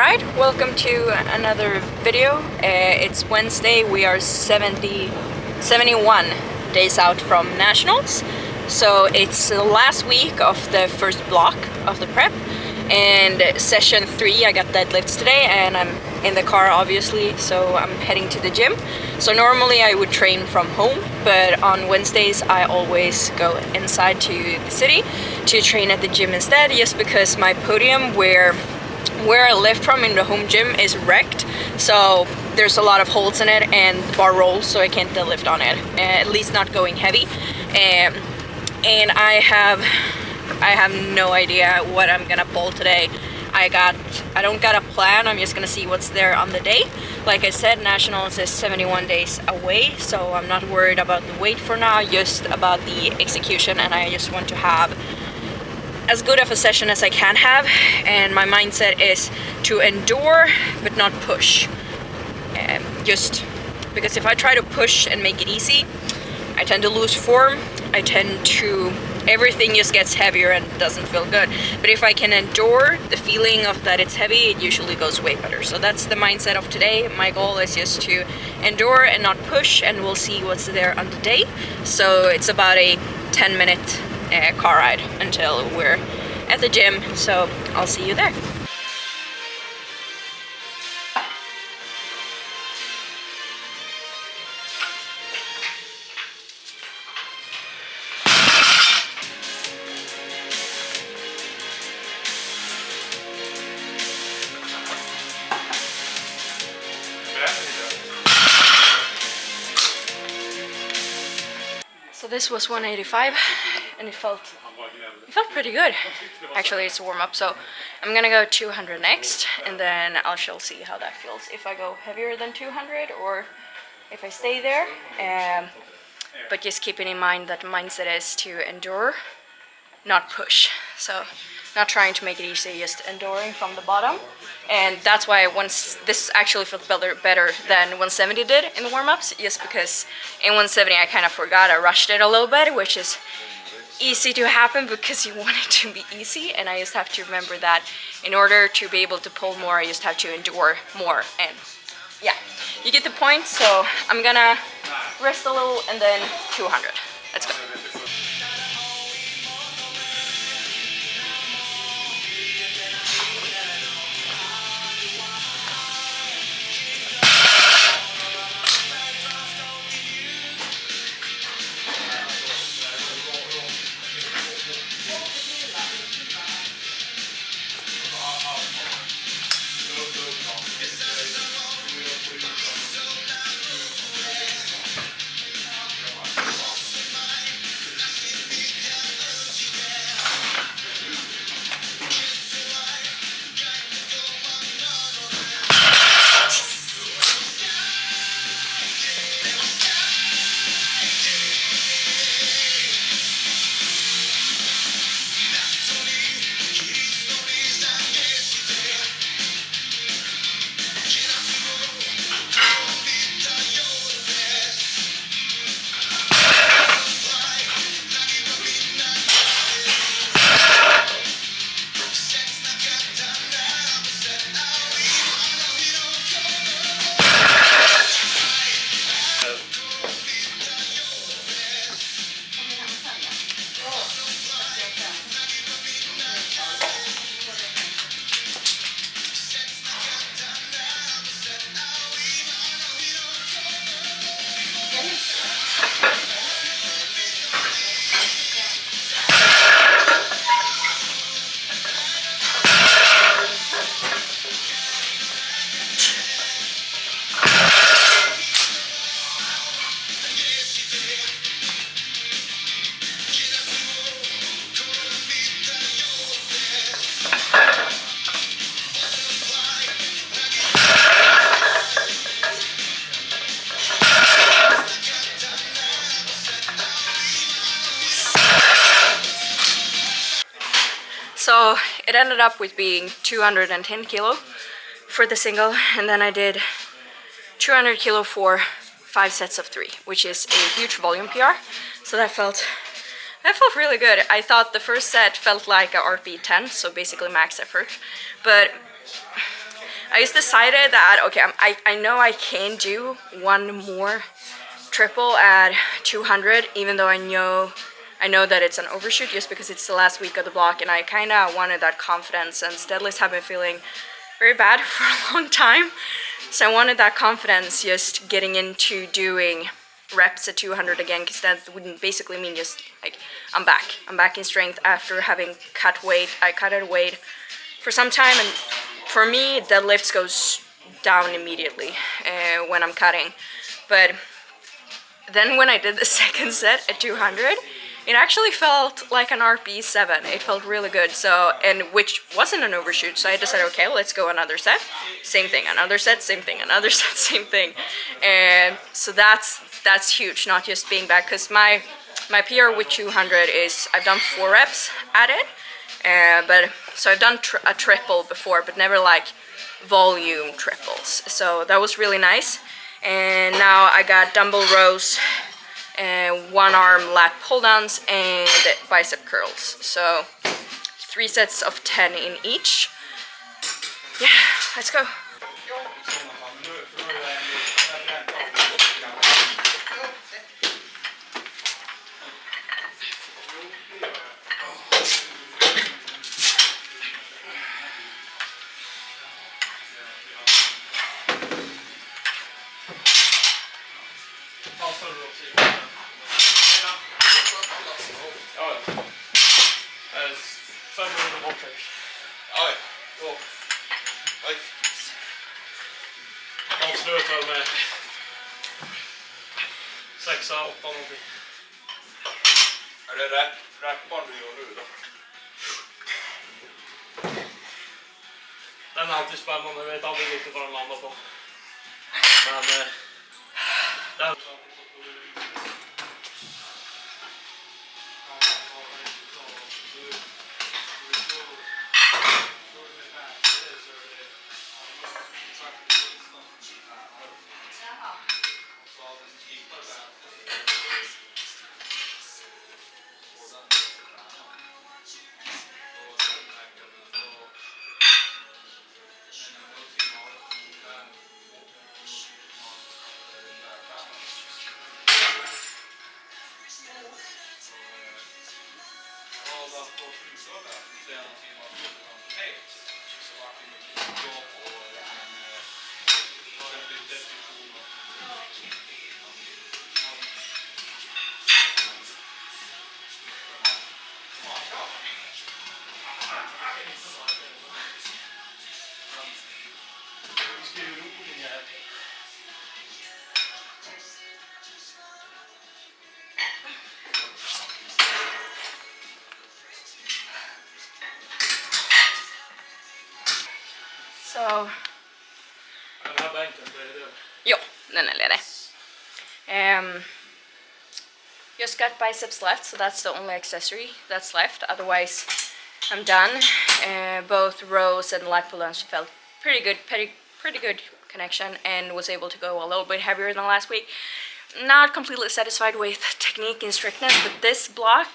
Alright, welcome to another video. It's Wednesday. We are 71 days out from Nationals. So it's the last week of the first block of the prep. And session 3, I got deadlifts today and I'm in the car obviously, so I'm heading to the gym. So normally I would train from home, but on Wednesdays I always go inside to the city to train at the gym instead, just because my podium where I lift from in the home gym is wrecked, so there's a lot of holes in it and bar rolls, so I can't deadlift on it, at least not going heavy. And I have no idea what I'm gonna pull today. I don't got a plan. I'm just gonna see what's there on the day. Like I said, Nationals is 71 days away, so I'm not worried about the weight for now, just about the execution, and I just want to have as good of a session as I can have, and my mindset is to endure but not push. Just because if I try to push and make it easy, I tend to lose form. Everything just gets heavier and doesn't feel good. But if I can endure the feeling of that it's heavy, it usually goes way better. So that's the mindset of today. My goal is just to endure and not push, and we'll see what's there on the day. So it's about a 10-minute car ride until we're at the gym, so I'll see you there. So this was 185 and it felt pretty good. Actually, it's a warm-up, so I'm gonna go 200 next, and then I shall see how that feels, if I go heavier than 200 or if I stay there. But just keeping in mind that the mindset is to endure, not push. So not trying to make it easy, just enduring from the bottom. And that's why this actually felt better than 170 did in the warm-ups, just because in 170 I kind of forgot, I rushed it a little bit, which is easy to happen because you want it to be easy, and I just have to remember that in order to be able to pull more, I just have to endure more. And yeah, you get the point. So I'm gonna rest a little and then 200. Let's go. So it ended up with being 210 kilo for the single, and then I did 200 kilo for 5 sets of 3, which is a huge volume PR. So that felt really good. I thought the first set felt like a RP 10, so basically max effort, but I just decided that, okay, I know I can do one more triple at 200, even though I know that it's an overshoot just because it's the last week of the block, and I kind of wanted that confidence since deadlifts have been feeling very bad for a long time. So I wanted that confidence just getting into doing reps at 200 again, because that would basically mean just like I'm back in strength after having cut weight. I cut out weight for some time, and for me deadlifts goes down immediately when I'm cutting. But then when I did the second set at 200, it actually felt like an RP7. It felt really good. So, and which wasn't an overshoot. So I decided, okay, let's go another set. Same thing, another set, same thing, another set, same thing. And so that's huge, not just being back, because my PR with 200 is I've done 4 reps at it. But so I've done a triple before, but never like volume triples. So that was really nice. And now I got dumbbell rows, one arm lat pull downs, and bicep curls. So 3 sets of 10 in each. Yeah, let's go. Avslutar med 6, 8 någonting. Är det rappan du gör nu då? Den är alltid spännande, jag vet aldrig riktigt vad den landar på. Men den... Så... Den här bänken, det är det. Jo, den är ledig. Just got biceps left, so that's the only accessory that's left. Otherwise, I'm done. Both rows and lat pull downs felt pretty good connection, and was able to go a little bit heavier than last week. Not completely satisfied with technique and strictness, but this block,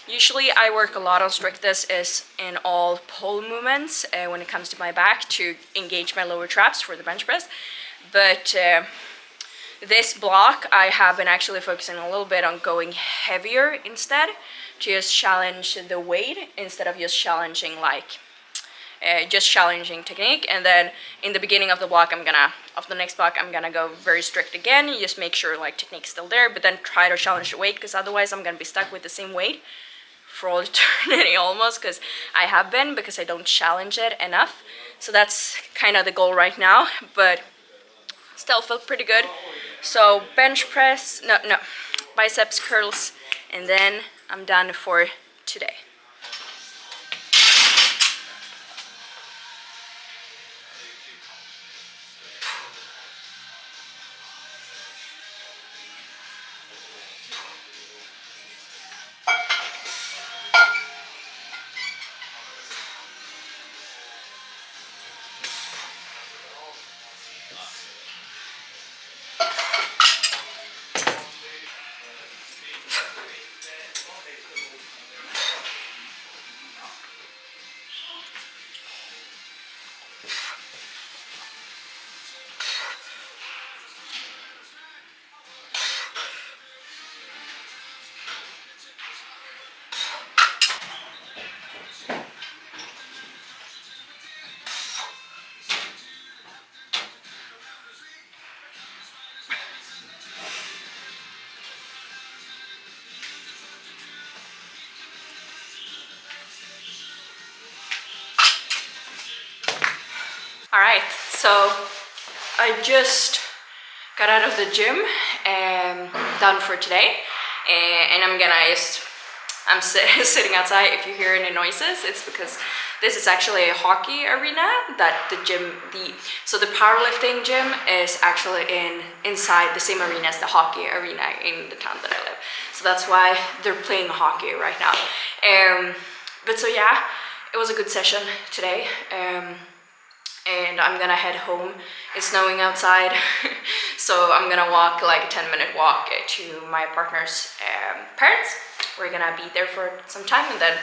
usually I work a lot on strictness is in all pull movements when it comes to my back to engage my lower traps for the bench press. But this block I have been actually focusing a little bit on going heavier instead, to just challenge the weight instead of just challenging technique. And then in the beginning of the block, of the next block, I'm gonna go very strict again. You just make sure like technique's still there, but then try to challenge the weight, because otherwise I'm gonna be stuck with the same weight for all eternity almost, because I have been, because I don't challenge it enough. So that's kind of the goal right now, but still felt pretty good. So bench press, no, biceps curls, and then I'm done for today. Alright, so I just got out of the gym and done for today, and I'm sitting outside. If you hear any noises, it's because this is actually a hockey arena that so the powerlifting gym is actually inside the same arena as the hockey arena in the town that I live. So that's why they're playing hockey right now. But so yeah, it was a good session today. And I'm gonna head home. It's snowing outside, so I'm gonna walk like a 10-minute walk to my partner's parents. We're gonna be there for some time and then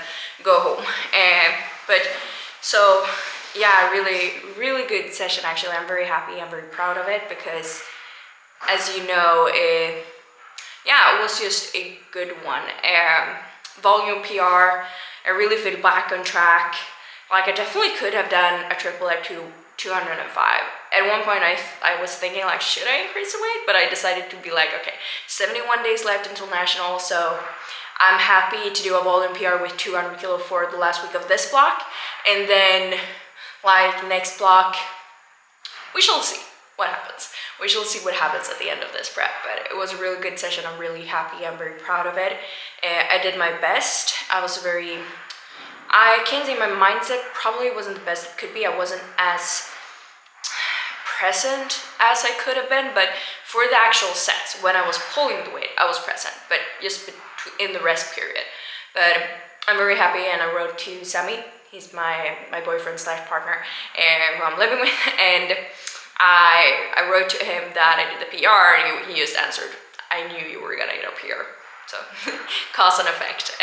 go home. But so yeah, really good session actually. I'm very happy, I'm very proud of it because, as you know, yeah, it was just a good one. Volume PR, I really feel back on track. Like, I definitely could have done a triple at 205. At one point, I was thinking, like, should I increase the weight? But I decided to be like, okay, 71 days left until National, so I'm happy to do a volume PR with 200 kilo for the last week of this block. And then, like, next block, we shall see what happens. We shall see what happens at the end of this prep. But it was a really good session. I'm really happy. I'm very proud of it. I did my best. I can't say my mindset probably wasn't the best it could be. I wasn't as present as I could have been, but for the actual sets, when I was pulling the weight, I was present, but just in the rest period. But I'm very happy, and I wrote to Sami. He's my boyfriend / partner, who I'm living with, and I wrote to him that I did the PR, and he just answered, I knew you were gonna get a PR. So, cause and effect,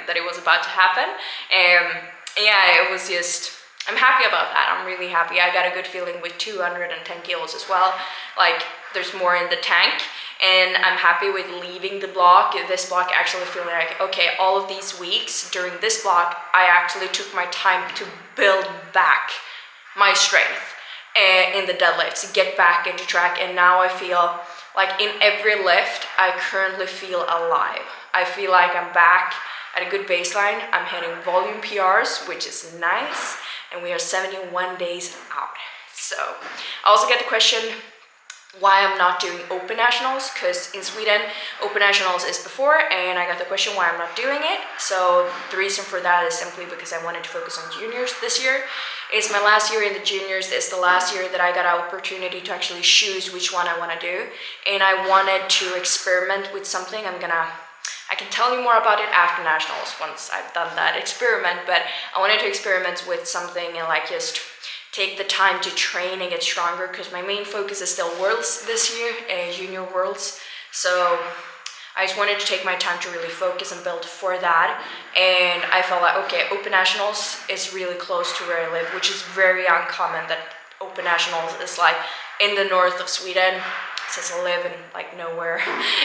that it was about to happen. Yeah, it was just, I'm happy about that. I'm really happy. I got a good feeling with 210 kilos as well. Like, there's more in the tank. And I'm happy with leaving the block. This block actually feeling like, okay, all of these weeks during this block, I actually took my time to build back my strength in the deadlifts, get back into track. And now I feel like in every lift, I currently feel alive. I feel like I'm back at a good baseline. I'm hitting volume PRs, which is nice, and we are 71 days out. So I also get the question why I'm not doing Open Nationals, because in Sweden, Open Nationals is before, and I got the question why I'm not doing it. So the reason for that is simply because I wanted to focus on juniors this year. It's my last year in the juniors. It's the last year that I got an opportunity to actually choose which one I want to do, and I wanted to experiment with something. I can tell you more about it after Nationals once I've done that experiment, but I wanted to experiment with something and like just take the time to train and get stronger, because my main focus is still Worlds this year, Junior Worlds. So I just wanted to take my time to really focus and build for that. And I felt like, okay, Open Nationals is really close to where I live, which is very uncommon that Open Nationals is like in the north of Sweden, since I live in like nowhere.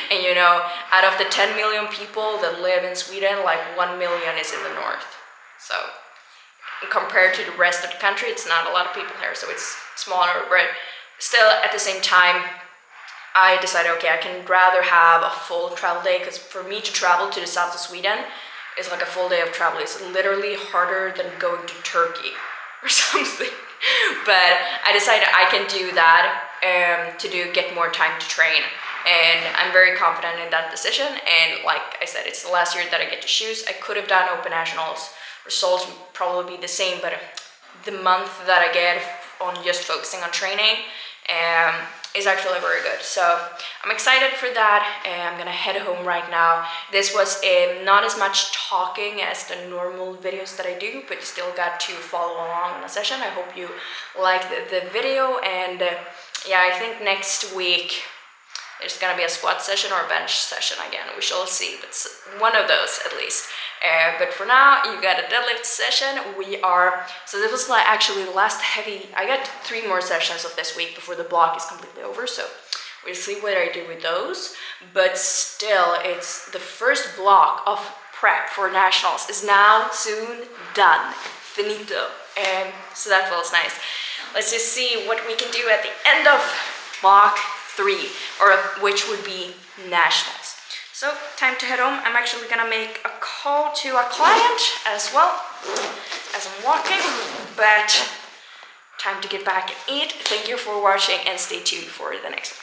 And you know, out of the 10 million people that live in Sweden, like 1 million is in the north. So compared to the rest of the country, it's not a lot of people here, so it's smaller, but still at the same time, I decided, okay, I can rather have a full travel day, because for me to travel to the south of Sweden is like a full day of travel. It's literally harder than going to Turkey or something. But I decided I can do that to get more time to train, and I'm very confident in that decision. And like I said, it's the last year that I get to choose. I could have done Open Nationals. Results would probably be the same, but the month that I get on just focusing on training is actually very good. So I'm excited for that, and I'm gonna head home right now. This was not as much talking as the normal videos that I do, but you still got to follow along on the session. I hope you liked the video, and yeah, I think next week there's gonna be a squat session or a bench session again. We shall see, but one of those at least. But for now, you got a deadlift session. So this was like actually the last heavy. I got 3 more sessions of this week before the block is completely over. So we'll see what I do with those. But still, it's the first block of prep for Nationals is now soon done. Finito. So that feels nice. Let's just see what we can do at the end of block 3, or which would be Nationals. So time to head home. I'm actually gonna make a call to a client as well as I'm walking, but time to get back and eat. Thank you for watching and stay tuned for the next one.